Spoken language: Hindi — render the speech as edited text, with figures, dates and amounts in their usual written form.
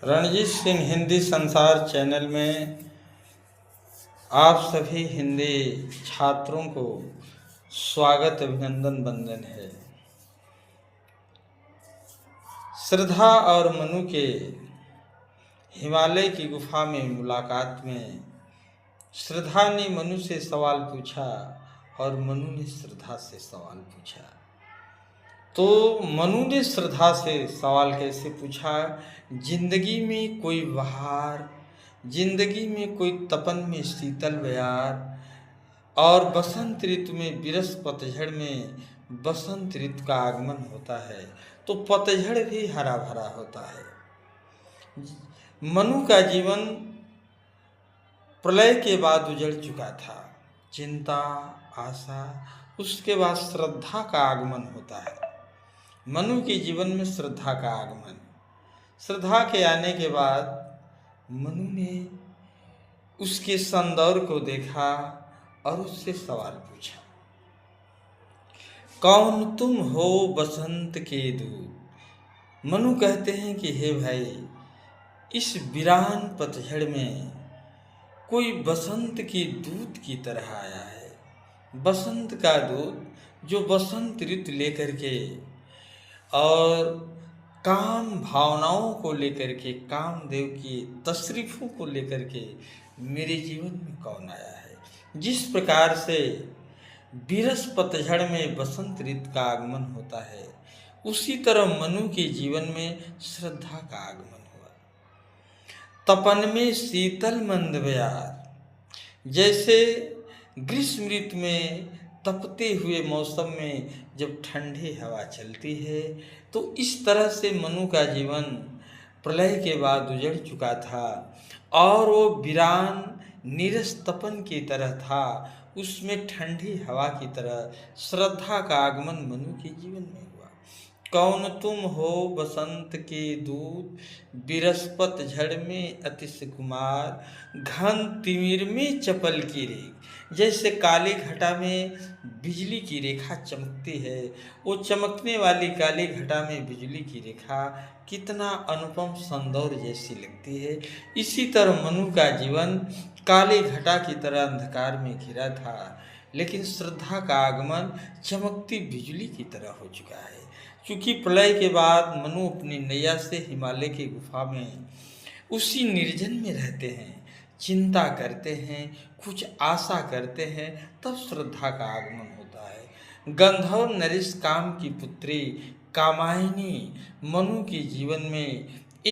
रणजीत सिंह हिंदी संसार चैनल में आप सभी हिंदी छात्रों को स्वागत अभिनंदन वंदन है। श्रद्धा और मनु के हिमालय की गुफा में मुलाकात में श्रद्धा ने मनु से सवाल पूछा और मनु ने श्रद्धा से सवाल पूछा। तो मनु ने श्रद्धा से सवाल कैसे पूछा? जिंदगी में कोई बहार, जिंदगी में कोई तपन में शीतल बयार और बसंत ऋतु में बिरस पतझड़ में बसंत ऋतु का आगमन होता है तो पतझड़ भी हरा भरा होता है। मनु का जीवन प्रलय के बाद उजड़ चुका था। चिंता, आशा, उसके बाद श्रद्धा का आगमन होता है। मनु के जीवन में श्रद्धा का आगमन। श्रद्धा के आने के बाद मनु ने उसके सौंदर्य को देखा और उससे सवाल पूछा, कौन तुम हो बसंत के दूत? मनु कहते हैं कि हे भाई, इस वीरान पतझड़ में कोई बसंत की दूत की तरह आया है। बसंत का दूत जो बसंत ऋतु लेकर के और काम भावनाओं को लेकर के, कामदेव की तशरीफों को लेकर के मेरे जीवन में कौन आया है। जिस प्रकार से बिरस पतझड़ में बसंत ऋतु का आगमन होता है, उसी तरह मनु के जीवन में श्रद्धा का आगमन हुआ। तपन में शीतल मंद बयार, जैसे ग्रीष्म ऋतु में तपते हुए मौसम में जब ठंडी हवा चलती है, तो इस तरह से मनु का जीवन प्रलय के बाद उजड़ चुका था और वो वीरान नीरस तपन की तरह था। उसमें ठंडी हवा की तरह श्रद्धा का आगमन मनु के जीवन में हुआ। कौन तुम हो बसंत के दूत, बिरसपत झड़ में अतिश कुमार, घन तिमिर में चपल की रेख, जैसे काली घटा में बिजली की रेखा चमकती है, वो चमकने वाली काली घटा में बिजली की रेखा कितना अनुपम सौंदर्य जैसी लगती है। इसी तरह मनु का जीवन काली घटा की तरह अंधकार में घिरा था, लेकिन श्रद्धा का आगमन चमकती बिजली की तरह हो चुका है। क्योंकि प्रलय के बाद मनु अपनी नैया से हिमालय की गुफा में उसी निर्जन में रहते हैं, चिंता करते हैं, कुछ आशा करते हैं, तब श्रद्धा का आगमन होता है। गंधर्व नरेश काम की पुत्री कामायनी मनु के जीवन में